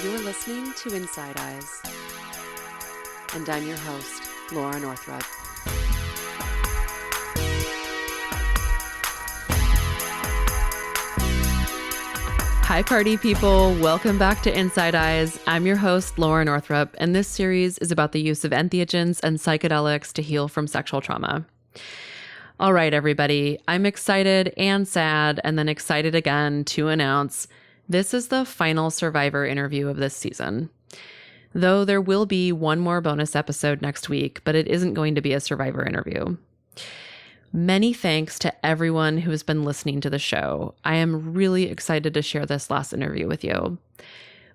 You're listening to Inside Eyes, and I'm your host, Laura Northrup. Hi, party people. Welcome back to Inside Eyes. I'm your host, Laura Northrup, and this series is about the use of entheogens and psychedelics to heal from sexual trauma. All right, everybody. I'm excited and sad, and then excited again to announce this is the final Survivor interview of this season. Though there will be one more bonus episode next week, but it isn't going to be a Survivor interview. Many thanks to everyone who has been listening to the show. I am really excited to share this last interview with you.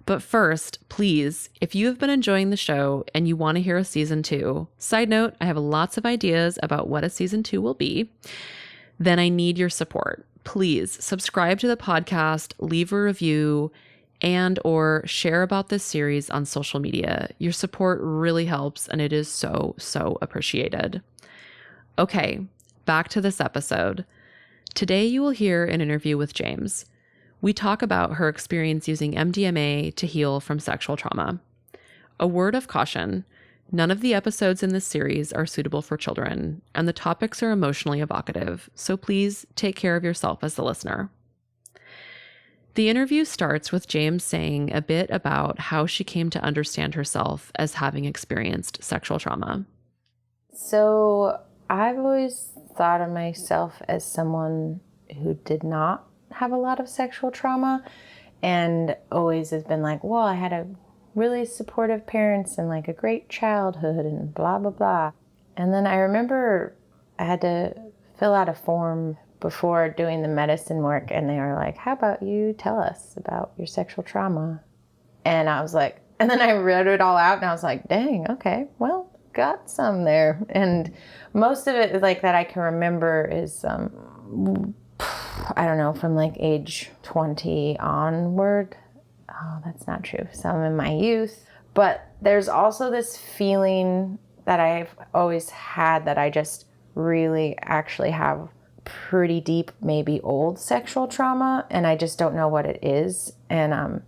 But first, please, if you have been enjoying the show and you want to hear a season 2, side note, I have lots of ideas about what a season 2 will be, then I need your support. Please subscribe to the podcast, leave a review, and or share about this series on social media. Your support really helps, and it is so appreciated. Okay, back to this episode. Today you will hear an interview with James. We talk about her experience using MDMA to heal from sexual trauma. A word of caution, none of the episodes in this series are suitable for children, and the topics are emotionally evocative, so please take care of yourself as the listener. The interview starts with James saying a bit about how she came to understand herself as having experienced sexual trauma. So I've always thought of myself as someone who did not have a lot of sexual trauma, and always has been like, well, I had a really supportive parents and like a great childhood and blah, blah, blah. And then I remember I had to fill out a form before doing the medicine work, and they were like, how about you tell us about your sexual trauma? And I was like, and then I read it all out and I was like, dang, okay, well, got some there. And most of it like that I can remember is, I don't know, from like age 20 onward. Oh, that's not true. Some in my youth. But there's also this feeling that I've always had that I just really actually have pretty deep, maybe old sexual trauma, and I just don't know what it is. And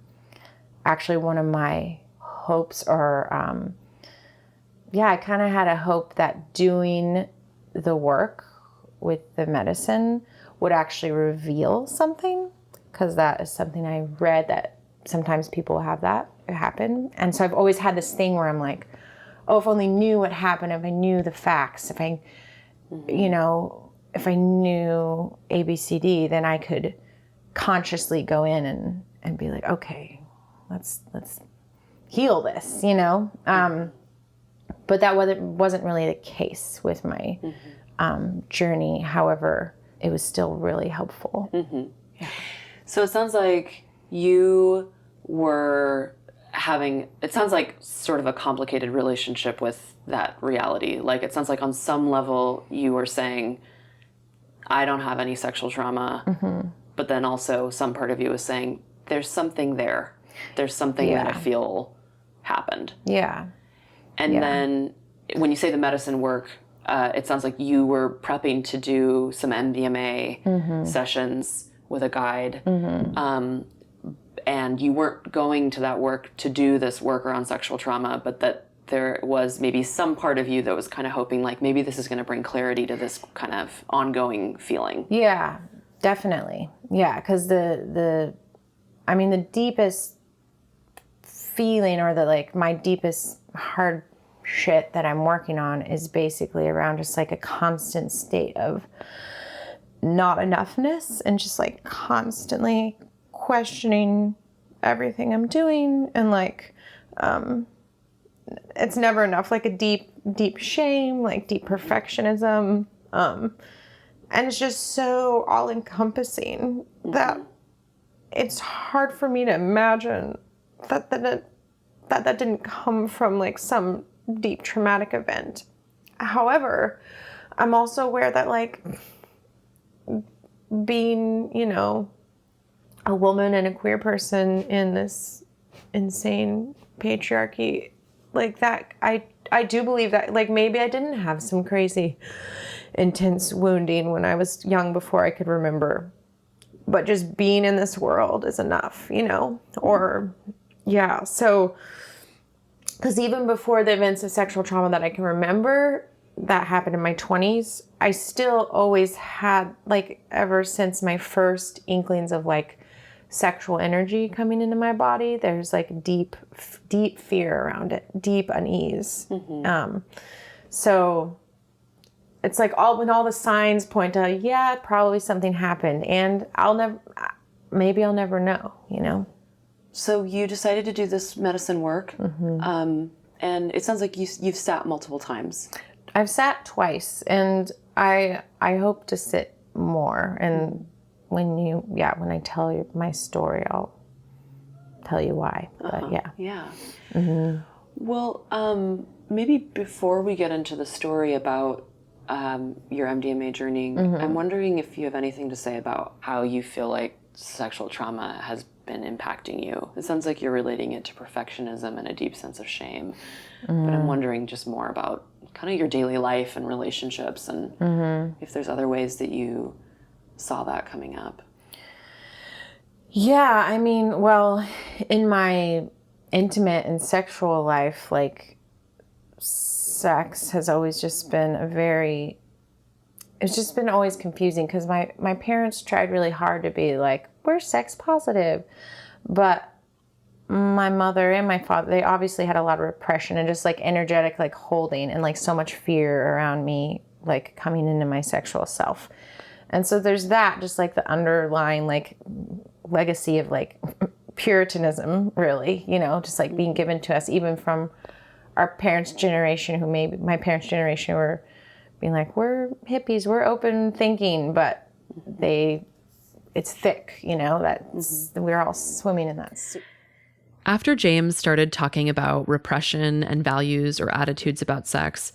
actually one of my hopes or I kind of had a hope that doing the work with the medicine would actually reveal something, because that is something I read that sometimes people have that happen. And so I've always had this thing where I'm like, oh, if I only knew what happened, if I knew the facts, if I, if I knew ABCD, then I could consciously go in and be like, okay, let's heal this, But that wasn't really the case with my journey. However, it was still really helpful. Mm-hmm. Yeah. So it sounds like you were it sounds like sort of a complicated relationship with that reality. Like it sounds like on some level you were saying, I don't have any sexual trauma, but then also some part of you was saying, there's something there. There's something that I feel happened. Yeah. And then when you say the medicine work, it sounds like you were prepping to do some MDMA sessions with a guide. And you weren't going to that work to do this work around sexual trauma, but that there was maybe some part of you that was kind of hoping like maybe this is going to bring clarity to this kind of ongoing feeling. Yeah, definitely. Yeah, because the deepest feeling, or my deepest hard shit that I'm working on is basically around just like a constant state of not enoughness, and just like constantly questioning everything I'm doing, and it's never enough, like a deep shame, like deep perfectionism, and it's just so all encompassing that it's hard for me to imagine that didn't come from like some deep traumatic event. However, I'm also aware that like being, a woman and a queer person in this insane patriarchy, like that, I do believe that like maybe I didn't have some crazy intense wounding when I was young before I could remember, but just being in this world is enough, or Yeah. So, because even before the events of sexual trauma that I can remember that happened in my 20s, I still always had, like, ever since my first inklings of like sexual energy coming into my body, there's like deep fear around it, deep unease. So it's like when all the signs point to, yeah, probably something happened, and maybe I'll never know, you know? So you decided to do this medicine work, and it sounds like you've sat multiple times. I've sat twice, and I hope to sit more. And when I tell you my story, I'll tell you why. But Yeah. Well, maybe before we get into the story about your MDMA journey, I'm wondering if you have anything to say about how you feel like sexual trauma has been impacting you. It sounds like you're relating it to perfectionism and a deep sense of shame. But I'm wondering just more about kind of your daily life and relationships, and if there's other ways that you saw that coming up. Yeah, I mean, well, in my intimate and sexual life, like, sex has always just been it's just been always confusing, because my parents tried really hard to be like, we're sex positive. But my mother and my father, they obviously had a lot of repression and just like energetic, like holding, and like so much fear around me, like coming into my sexual self. And so there's that, just like the underlying like legacy of like Puritanism, really, you know, just like being given to us even from our parents' generation, who maybe my parents' generation were being like, we're hippies, we're open thinking, but it's thick, you know, we're all swimming in that soup. After James started talking about repression and values or attitudes about sex,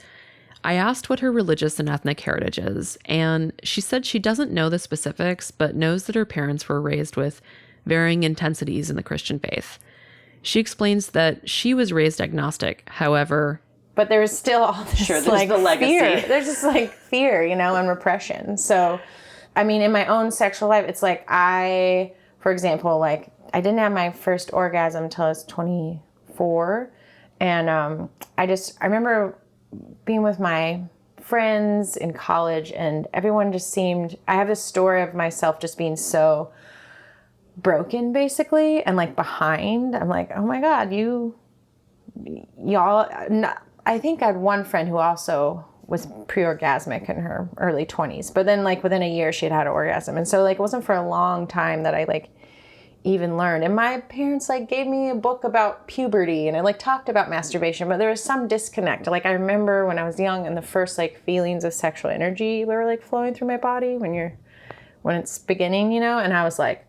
I asked what her religious and ethnic heritage is, and she said she doesn't know the specifics, but knows that her parents were raised with varying intensities in the Christian faith. She explains that she was raised agnostic, however... But there was still all this there's like the legacy. Fear. There's just like fear, you know, and repression. So, I mean, in my own sexual life, it's like for example, like, I didn't have my first orgasm until I was 24. And I remember being with my friends in college, and everyone just seemed, I have this story of myself just being so broken, basically, and like behind. I'm like, oh my God, y'all, I think I had one friend who also was pre-orgasmic in her early 20s. But then like within a year, she had an orgasm. And so like it wasn't for a long time that I like even learned. And my parents like gave me a book about puberty, and it like talked about masturbation, but there was some disconnect. Like I remember when I was young and the first like feelings of sexual energy were like flowing through my body when it's beginning, you know, and I was like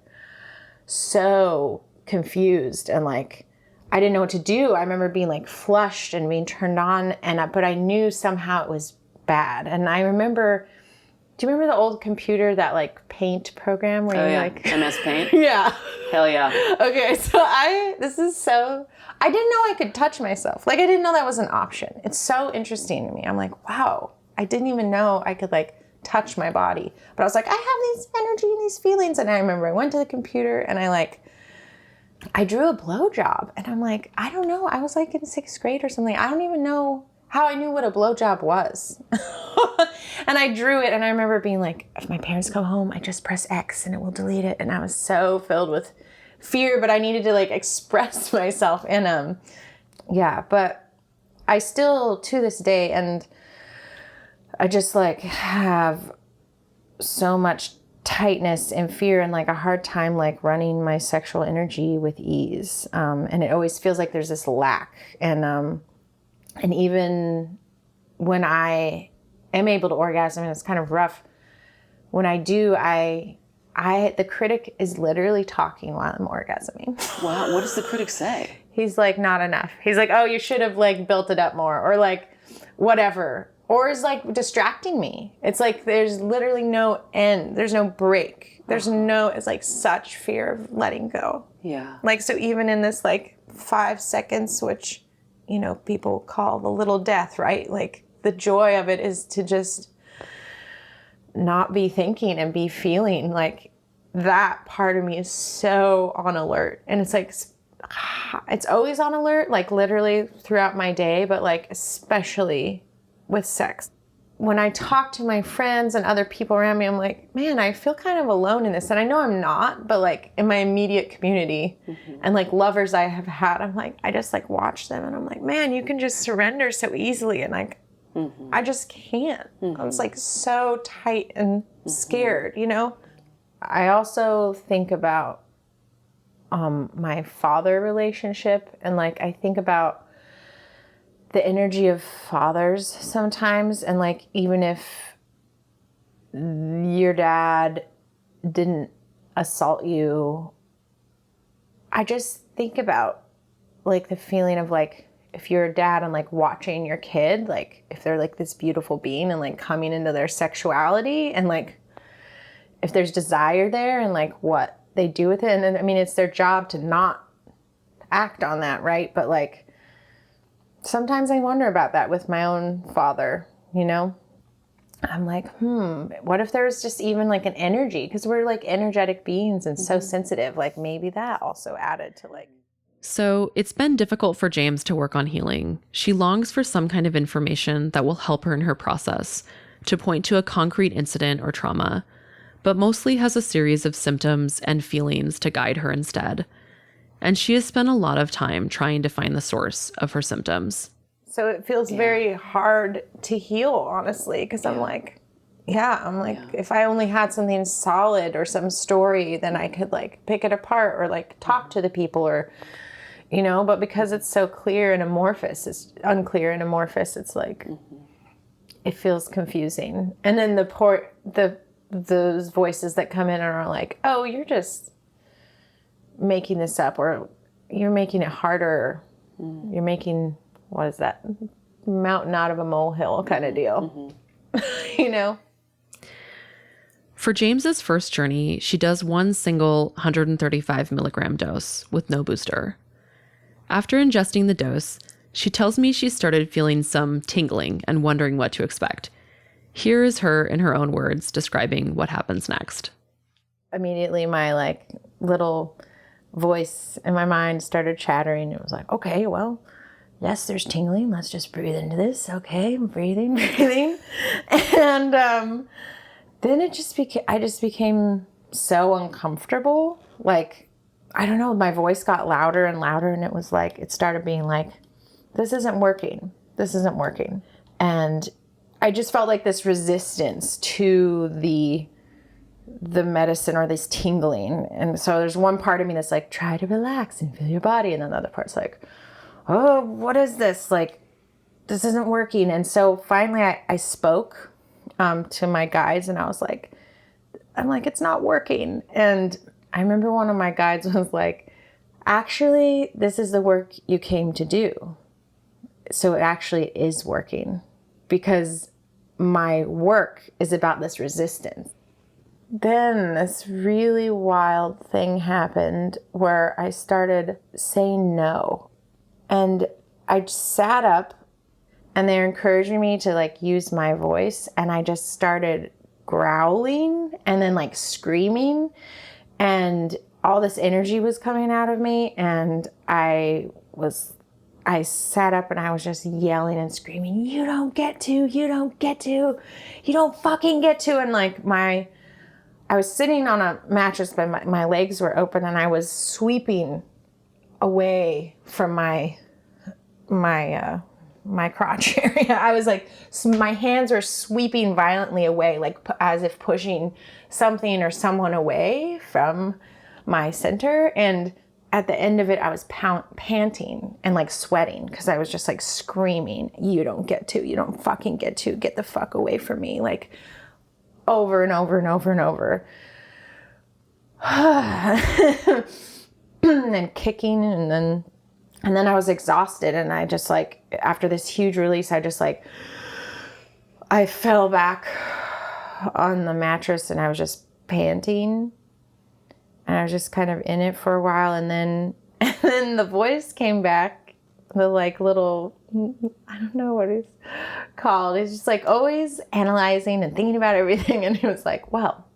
so confused and like I didn't know what to do. I remember being like flushed and being turned on, but I knew somehow it was bad. And I remember, do you remember the old computer, that like paint program where like MS Paint? Yeah. Hell yeah. Okay, so I didn't know I could touch myself. Like I didn't know that was an option. It's so interesting to me. I'm like, wow, I didn't even know I could like touch my body. But I was like, I have these energy and these feelings. And I remember I went to the computer and I drew a blowjob, and I'm like, I don't know. I was like in 6th grade or something. I don't even know how I knew what a blowjob was. And I drew it, and I remember being like, if my parents come home, I just press X and it will delete it. And I was so filled with fear, but I needed to like express myself. And but I still to this day, and I just like have so much tightness and fear and like a hard time like running my sexual energy with ease, and it always feels like there's this lack, and even when I am able to orgasm, and it's kind of rough when I do, the critic is literally talking while I'm orgasming. Wow, what does the critic say? He's like, not enough. He's like, oh, you should have like built it up more, or like whatever. Or is like distracting me. It's like there's literally no end. There's no break. It's like such fear of letting go. Yeah. Like, so even in this like 5 seconds, which, you know, people call the little death, right? Like the joy of it is to just not be thinking and be feeling. Like that part of me is so on alert. And it's like it's always on alert, like literally throughout my day, but like especially with sex. When I talk to my friends and other people around me, I'm like, man, I feel kind of alone in this. And I know I'm not, but like in my immediate community and like lovers I have had, I'm like, I just like watch them and I'm like, man, you can just surrender so easily. And like, I just can't. I was like so tight and scared, you know? I also think about my father relationship, and like I think about the energy of fathers sometimes, and like even if your dad didn't assault you, I just think about like the feeling of like if you're a dad and like watching your kid, like if they're like this beautiful being and like coming into their sexuality, and like if there's desire there and like what they do with it. And then, I mean, it's their job to not act on that, right? But like, sometimes I wonder about that with my own father, you know? I'm like, what if there's just even like an energy? Because we're like energetic beings and so sensitive. Like maybe that also added to like. So it's been difficult for James to work on healing. She longs for some kind of information that will help her in her process, to point to a concrete incident or trauma, but mostly has a series of symptoms and feelings to guide her instead. And she has spent a lot of time trying to find the source of her symptoms. So it feels very hard to heal, honestly, because I'm like, if I only had something solid or some story, then I could like pick it apart or like talk to the people or, you know, but because it's so clear and amorphous, it's unclear and amorphous, it's like, it feels confusing. And then those voices that come in and are like, oh, you're just making this up, or you're making it harder. You're making, what is that? Mountain out of a molehill kind of deal. You know? For James's first journey, she does one single 135 milligram dose with no booster. After ingesting the dose, she tells me she started feeling some tingling and wondering what to expect. Here is her, in her own words, describing what happens next. Immediately, my like little voice in my mind started chattering. It was like, okay, well, yes, there's tingling. Let's just breathe into this. Okay, I'm breathing. And then I just became so uncomfortable. Like, I don't know, my voice got louder and louder, and it was like, it started being like, this isn't working. This isn't working. And I just felt like this resistance to the medicine or this tingling. And so there's one part of me that's like, try to relax and feel your body. And then the other part's like, oh, what is this? Like, this isn't working. And so finally I spoke to my guides, and I was like, it's not working. And I remember one of my guides was like, actually, this is the work you came to do. So it actually is working, because my work is about this resistance. Then this really wild thing happened where I started saying no. And I sat up, and they're encouraging me to like use my voice. And I just started growling and then like screaming, and all this energy was coming out of me. And I sat up and I was just yelling and screaming, you don't get to, you don't fucking get to. And like I was sitting on a mattress, but my legs were open, and I was sweeping away from my crotch area. I was like, my hands were sweeping violently away, like as if pushing something or someone away from my center. And at the end of it, I was panting and like sweating, because I was just like screaming, you don't get to, you don't fucking get to, get the fuck away from me, like over and over and over and over. And kicking, and then I was exhausted, and I just like, after this huge release, I fell back on the mattress, and I was just panting. And I was just kind of in it for a while, and then the voice came back, the like little, I don't know what it's called. It's just like always analyzing and thinking about everything. And it was like, well,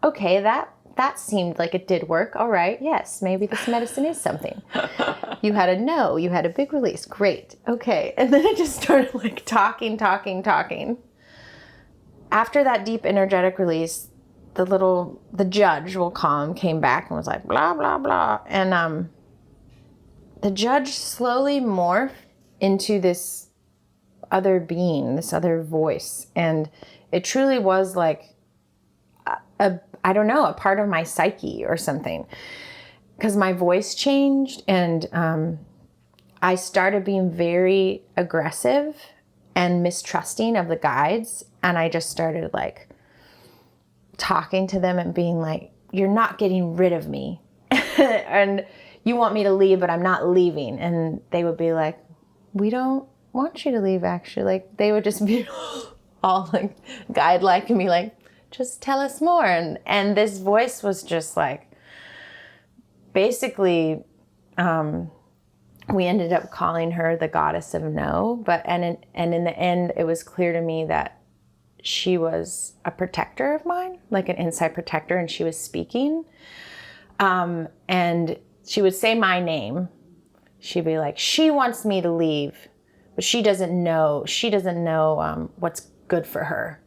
okay, that that seemed like it did work. All right, yes, maybe this medicine is something. You had a no, you had a big release. Great. Okay. And then I just started like talking. After that deep energetic release, the judge, we'll call him, came back and was like, blah, blah, blah. And the judge slowly morphed into this other being, this other voice. And it truly was like I don't know, a part of my psyche or something. Because my voice changed, and I started being very aggressive and mistrusting of the guides. And I just started like talking to them and being like, you're not getting rid of me. And you want me to leave, but I'm not leaving. And they would be like, we don't want you to leave, actually. Like, they would just be all like guide-like and be like, just tell us more. And this voice was just like, basically, we ended up calling her the goddess of no. And in the end, it was clear to me that she was a protector of mine, like an inside protector, and she was speaking. And she would say my name. She'd be like, she wants me to leave, but she doesn't know what's good for her.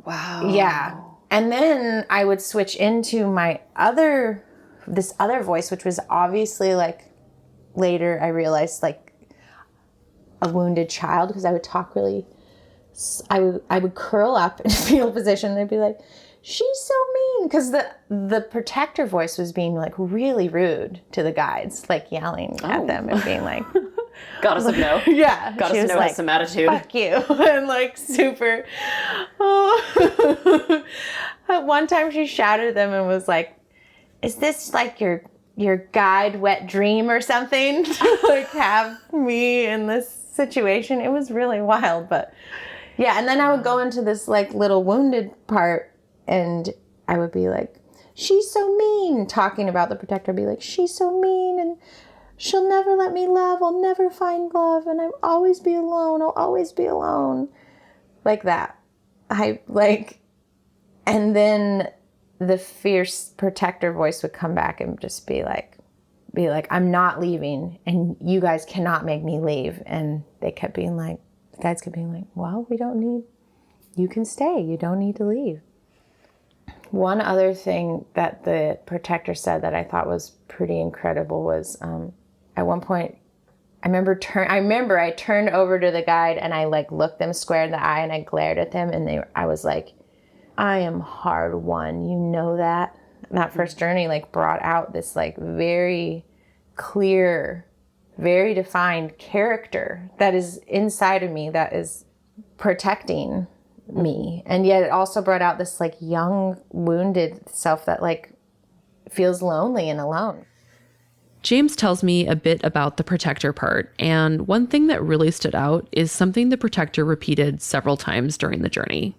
Wow. Yeah. And then I would switch into this other voice, which was obviously like, later I realized, like a wounded child, because I would talk really, I would curl up in a fetal position and they'd be like, she's so mean, because the protector voice was being like really rude to the guides, like yelling at them and being like, goddess of no. Yeah. Goddess of no has some attitude. Fuck you. And like super. Oh. One time she shouted at them and was like, is this like your guide wet dream or something? To like have me in this situation. It was really wild, but yeah. And then I would go into this like little wounded part and I would be like, she's so mean, talking about the protector. I'd be like, she's so mean and she'll never let me love. I'll never find love and I'll always be alone. I'll always be alone. Like that. And then the fierce protector voice would come back and just be like, I'm not leaving and you guys cannot make me leave. And they kept being like, the guys kept being like, well, you can stay. You don't need to leave. One other thing that the protector said that I thought was pretty incredible was, at one point, I remember I turned over to the guide and I like looked them square in the eye and I glared at them and I was like, I am hard won. You know that? And that first journey like brought out this like very clear, very defined character that is inside of me that is protecting me. And yet it also brought out this like young, wounded self that like feels lonely and alone. James tells me a bit about the protector part, and one thing that really stood out is something the protector repeated several times during the journey.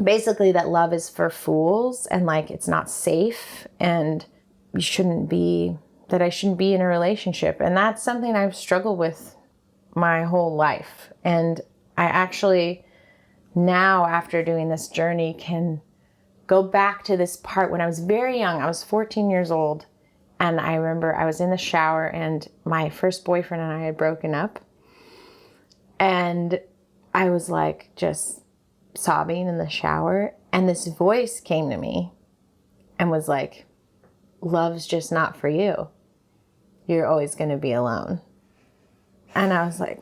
Basically that love is for fools and like it's not safe and I shouldn't be in a relationship. And that's something I've struggled with my whole life. And I actually now, after doing this journey, can go back to this part when I was very young. I was 14 years old. And I remember I was in the shower and my first boyfriend and I had broken up. And I was like just sobbing in the shower. And this voice came to me and was like, love's just not for you. You're always going to be alone. And I was like,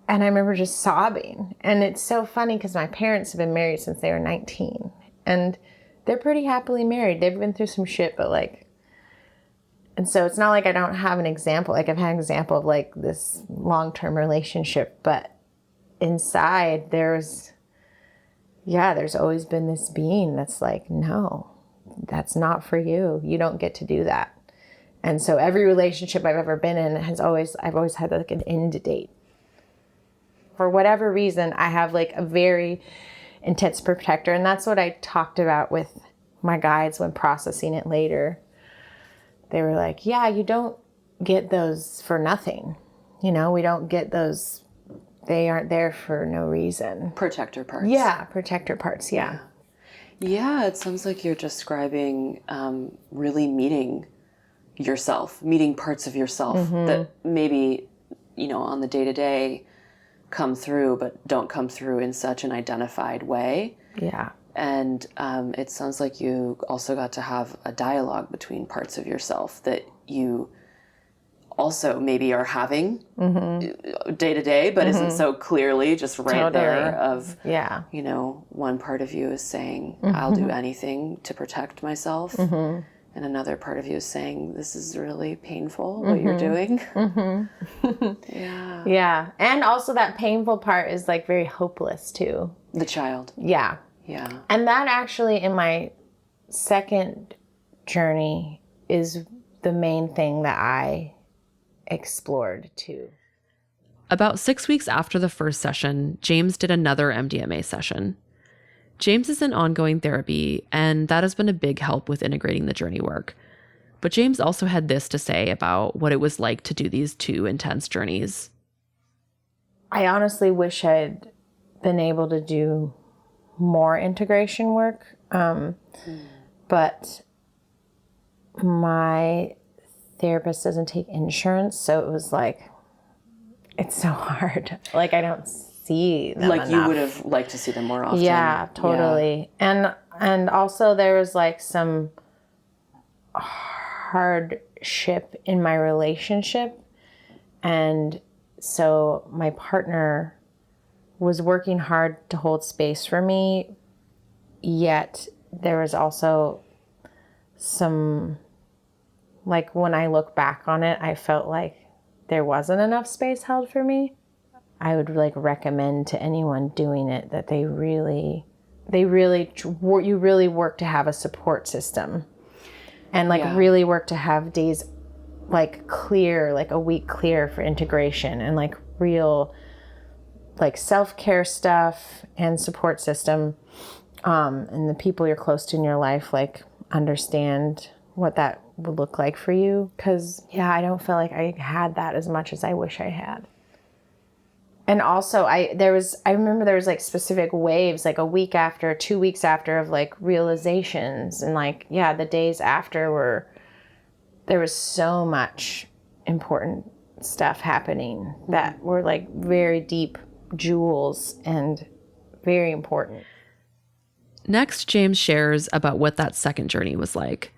and I remember just sobbing. And it's so funny because my parents have been married since they were 19. And they're pretty happily married. They've been through some shit, but like, and so it's not like I don't have an example. Like I've had an example of like this long-term relationship, but inside there's always been this being that's like, no, that's not for you. You don't get to do that. And so every relationship I've ever been in I've always had like an end date. For whatever reason, I have like a very intense protector. And that's what I talked about with my guides when processing it later. They were like, yeah, you don't get those for nothing. You know, we don't get those. They aren't there for no reason. Protector parts. Yeah, protector parts. Yeah. Yeah, it sounds like you're describing really meeting yourself, meeting parts of yourself that maybe, on the day-to-day come through, but don't come through in such an identified way. Yeah. And it sounds like you also got to have a dialogue between parts of yourself that you also maybe are having day to day, but isn't so clearly just right there of, one part of you is saying, I'll do anything to protect myself. And another part of you is saying, this is really painful, what you're doing. Yeah. Yeah. And also that painful part is like very hopeless too. The child. Yeah. Yeah. And that actually in my second journey is the main thing that I explored too. About 6 weeks after the first session, James did another MDMA session. James is in ongoing therapy, and that has been a big help with integrating the journey work. But James also had this to say about what it was like to do these two intense journeys. I honestly wish I'd been able to do more integration work, but my therapist doesn't take insurance, so it was like, it's so hard. Like, I don't see them Like, enough. you would have liked to see them more often. Yeah, totally. Yeah. And also there was like some hardship in my relationship. And so my partner was working hard to hold space for me, yet there was also some, like, when I look back on it, I felt like there wasn't enough space held for me. I would like recommend to anyone doing it that you really work to have a support system, and like really work to have days like clear, like a week clear for integration, and like real like self-care stuff and support system. And the people you're close to in your life, like, understand what that would look like for you. 'Cause I don't feel like I had that as much as I wish I had. And also I remember there was like specific waves, like a week after, 2 weeks after, of like realizations. And like, the days after there was so much important stuff happening that were like very deep jewels and very important. Next, James shares about what that second journey was like.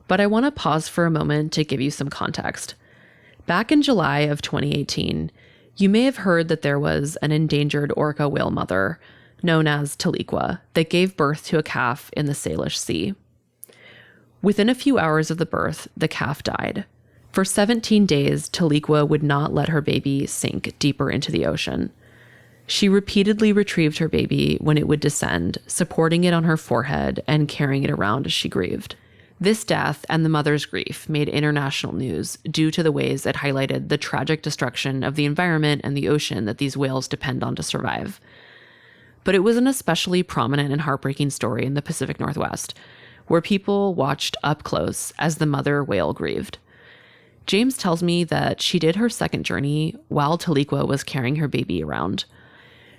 But I want to pause for a moment to give you some context. Back in July of 2018, you may have heard that there was an endangered orca whale mother, known as Taliqua, that gave birth to a calf in the Salish Sea. Within a few hours of the birth, the calf died. For 17 days, Taliqua would not let her baby sink deeper into the ocean. She repeatedly retrieved her baby when it would descend, supporting it on her forehead and carrying it around as she grieved. This death and the mother's grief made international news due to the ways it highlighted the tragic destruction of the environment and the ocean that these whales depend on to survive. But it was an especially prominent and heartbreaking story in the Pacific Northwest, where people watched up close as the mother whale grieved. James tells me that she did her second journey while Taliqua was carrying her baby around.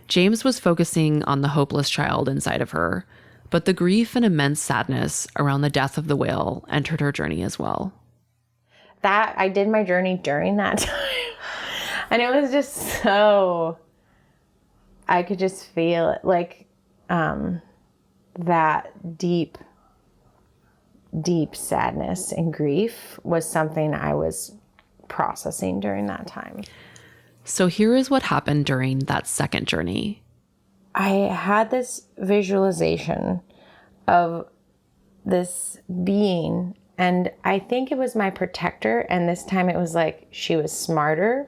James was focusing on the hopeless child inside of her, but the grief and immense sadness around the death of the whale entered her journey as well. That I did my journey during that time. And it was just so, I could just feel it, like that deep sadness and grief was something I was processing during that time. So here is what happened during that second journey. I had this visualization of this being, and I think it was my protector, and this time it was like she was smarter.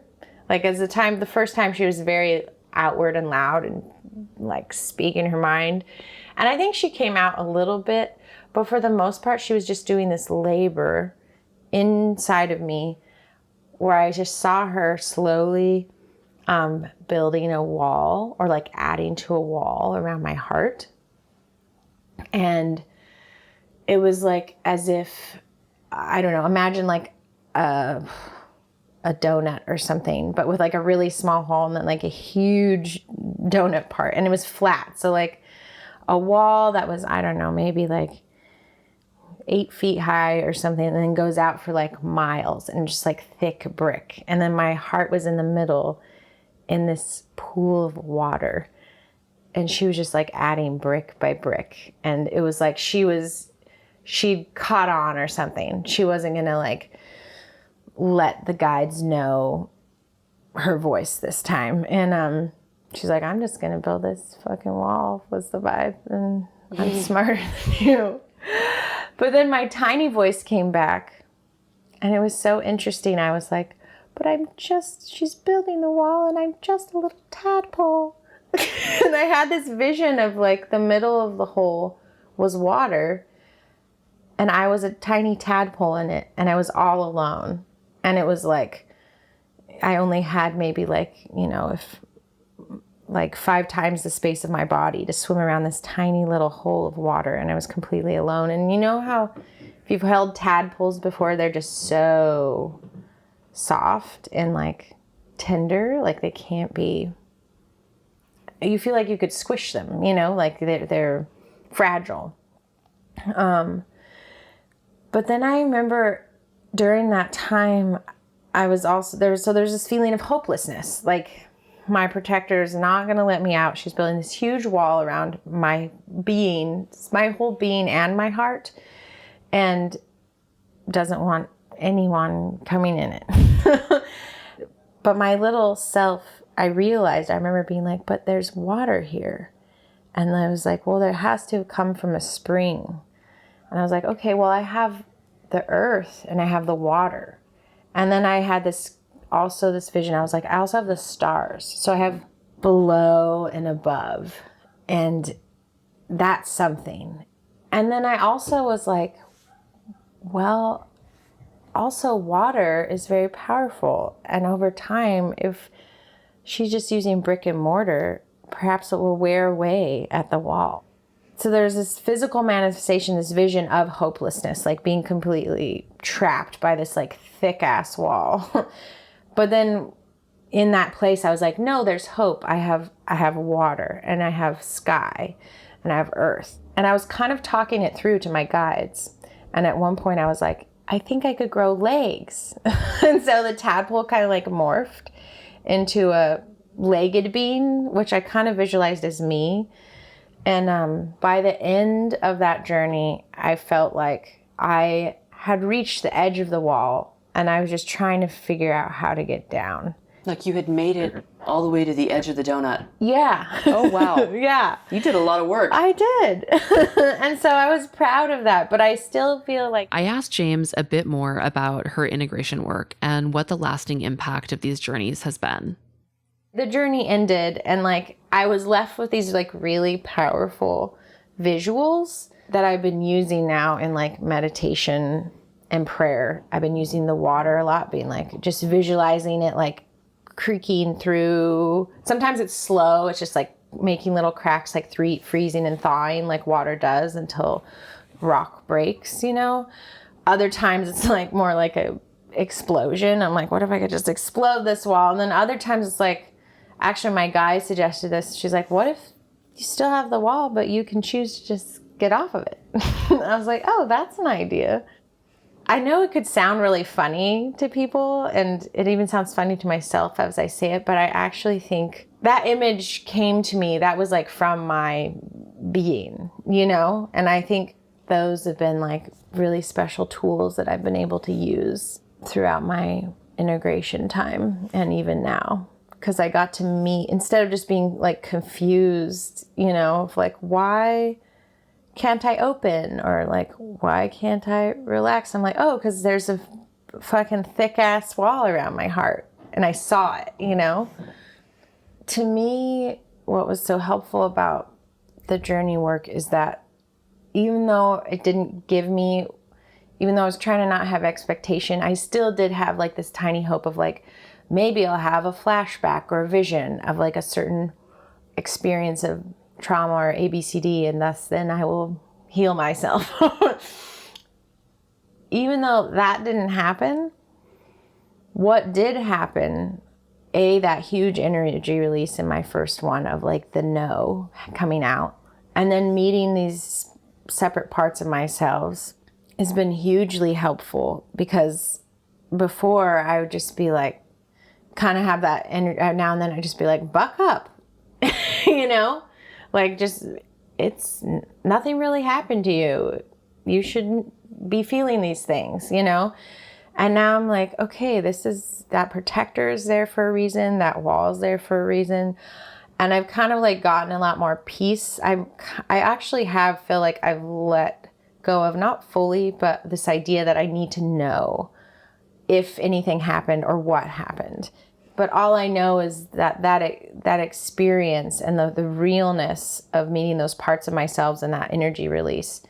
Like, the first time she was very outward and loud and like speaking her mind. And I think she came out a little bit, but for the most part, she was just doing this labor inside of me where I just saw her slowly building a wall, or like adding to a wall around my heart. And it was like as if, I don't know, imagine like a donut or something, but with like a really small hole and then like a huge donut part, and it was flat. So like a wall that was, I don't know, maybe like 8 feet high or something, and then goes out for like miles, and just like thick brick. And then my heart was in the middle in this pool of water. And she was just like adding brick by brick. And it was like she'd caught on or something. She wasn't going to like let the guides know her voice this time. And she's like, I'm just going to build this fucking wall, was the vibe. And I'm smarter than you. But then my tiny voice came back, and it was so interesting. I was like, but she's building the wall, and I'm just a little tadpole. And I had this vision of like the middle of the hole was water, and I was a tiny tadpole in it, and I was all alone. And it was like, I only had maybe like, if like 5 times the space of my body to swim around this tiny little hole of water, and I was completely alone. And you know how if you've held tadpoles before, they're just so soft and like tender, like they can't be, you feel like you could squish them, like they're fragile. But then I remember during that time, I was also there's this feeling of hopelessness, like my protector is not going to let me out. She's building this huge wall around my being, my whole being and my heart, and doesn't want anyone coming in it. But my little self, I remember being like, but there's water here. And I was like, well, there has to come from a spring. And I was like, okay, well, I have the earth and I have the water. And then I had this vision. I was like, I also have the stars. So I have below and above, and that's something. And then I also was like, well, also water is very powerful. And over time, if she's just using brick and mortar, perhaps it will wear away at the wall. So there's this physical manifestation, this vision of hopelessness, like being completely trapped by this like thick ass wall. But then in that place, I was like, no, there's hope. I have water, and I have sky, and I have earth. And I was kind of talking it through to my guides. And at one point I was like, I think I could grow legs. And so the tadpole kind of like morphed into a legged being, which I kind of visualized as me. And by the end of that journey, I felt like I had reached the edge of the wall, and I was just trying to figure out how to get down. Like you had made it all the way to the edge of the donut. Yeah. Oh, wow. Yeah. You did a lot of work. I did. And so I was proud of that, but I still feel like... I asked James a bit more about her integration work and what the lasting impact of these journeys has been. The journey ended, and like I was left with these like really powerful visuals that I've been using now in like meditation and prayer. I've been using the water a lot, being like just visualizing it like creaking through. Sometimes it's slow. It's just like making little cracks, like freezing and thawing like water does until rock breaks, Other times it's like more like a explosion. I'm like, what if I could just explode this wall? And then other times it's like, actually my guy suggested this. She's like, what if you still have the wall, but you can choose to just get off of it? I was like, oh, that's an idea. I know it could sound really funny to people, and it even sounds funny to myself as I say it, but I actually think that image came to me, that was like from my being, And I think those have been like really special tools that I've been able to use throughout my integration time and even now. Because I got to meet, instead of just being like confused, of like, why can't I open? Or like, why can't I relax? I'm like, oh, because there's a fucking thick ass wall around my heart. And I saw it, To me, what was so helpful about the journey work is that even though it didn't give me, even though I was trying to not have expectation, I still did have like this tiny hope of like, maybe I'll have a flashback or a vision of like a certain experience of trauma or ABCD, and thus then I will heal myself. Even though that didn't happen, what did happen, that huge energy release in my first one of like the no coming out, And then meeting these separate parts of myself has been hugely helpful, because before I would just be like, kind of have that energy. Now and then I'd just be like, buck up, you know, like just, it's nothing really happened to you. You shouldn't be feeling these things, you know? And now I'm like, okay, that protector is there for a reason. That wall is there for a reason. And I've kind of like gotten a lot more peace. I actually feel like I've let go of, not fully, but this idea that I need to know if anything happened or what happened. But all I know is that experience and the realness of meeting those parts of myself and that energy release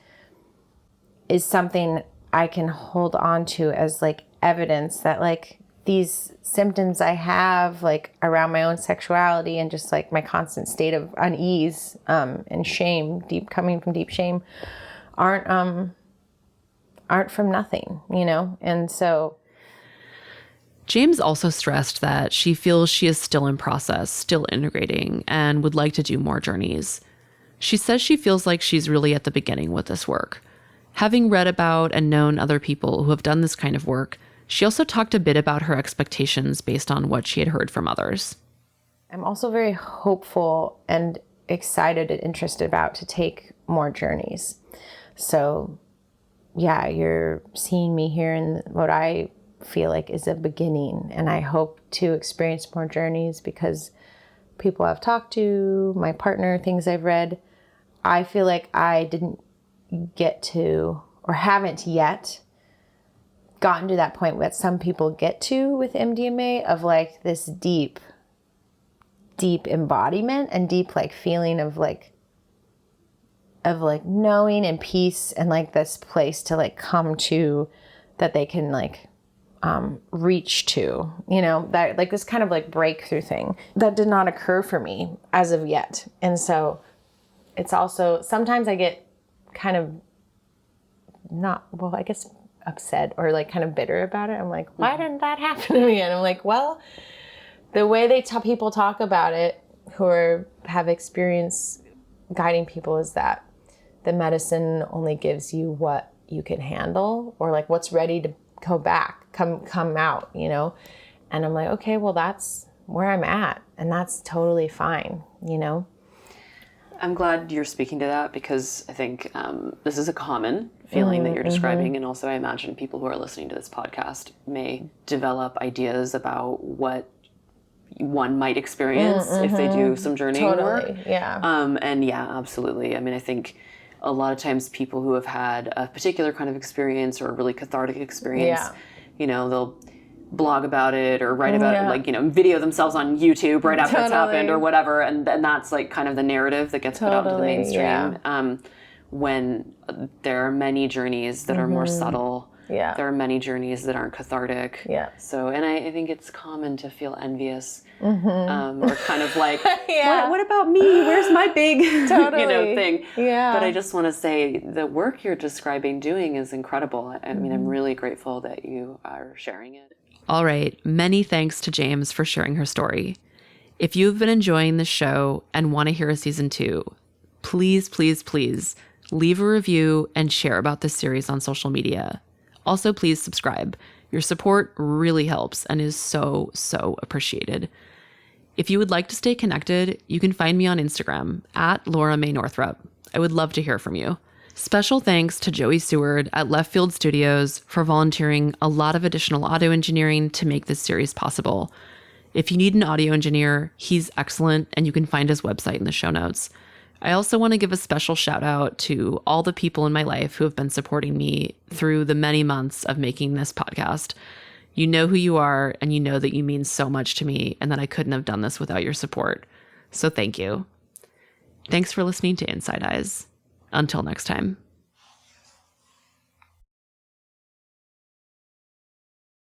is something I can hold on to as like evidence that like these symptoms I have like around my own sexuality and just like my constant state of unease and shame, coming from deep shame, aren't from nothing, you know? And so James also stressed that she feels she is still in process, still integrating, and would like to do more journeys. She says she feels like she's really at the beginning with this work. Having read about and known other people who have done this kind of work, she also talked a bit about her expectations based on what she had heard from others. I'm also very hopeful and excited and interested about to take more journeys. So yeah, you're seeing me here in what I feel like is a beginning, and I hope to experience more journeys because people I've talked to, my partner, things I've read, I feel like I didn't get to, or haven't yet gotten to that point that some people get to with MDMA, of like this deep embodiment and deep like feeling of like knowing and peace, and like this place to like come to that they can like reach to, you know, that like this kind of like breakthrough thing that did not occur for me as of yet. And so it's also, sometimes I get kind of I guess upset or like kind of bitter about it. I'm like, why didn't that happen to me? And I'm like, well, the way people talk about it who have experience guiding people is that the medicine only gives you what you can handle, or like what's ready to go back, come out, you know? And I'm like, okay, well, that's where I'm at, and that's totally fine, you know? I'm glad you're speaking to that, because I think this is a common feeling that you're describing. And also I imagine people who are listening to this podcast may develop ideas about what one might experience if they do some journeying work. Yeah. And yeah, absolutely. I mean, I think a lot of times people who have had a particular kind of experience or a really cathartic experience, you know, they'll blog about it or write about it, like, you know, video themselves on YouTube right after it's happened or whatever. And that's like kind of the narrative that gets put out into the mainstream. When there are many journeys that are more subtle. Yeah. There are many journeys that aren't cathartic. Yeah. So, and I think it's common to feel envious, or kind of like, what about me? Where's my big, you know, thing? Yeah. But I just want to say the work you're doing is incredible. I mean, I'm really grateful that you are sharing it. All right. Many thanks to James for sharing her story. If you've been enjoying this show and want to hear a season 2, please, please, please leave a review and share about this series on social media. Also, please subscribe. Your support really helps and is so, so appreciated. If you would like to stay connected, you can find me on Instagram at Laura May Northrup. I would love to hear from you. Special thanks to Joey Seward at Left Field Studios for volunteering a lot of additional audio engineering to make this series possible. If you need an audio engineer, he's excellent, and you can find his website in the show notes. I also want to give a special shout out to all the people in my life who have been supporting me through the many months of making this podcast. You know who you are, and you know that you mean so much to me, and that I couldn't have done this without your support. So thank you. Thanks for listening to Inside Eyes. Until next time.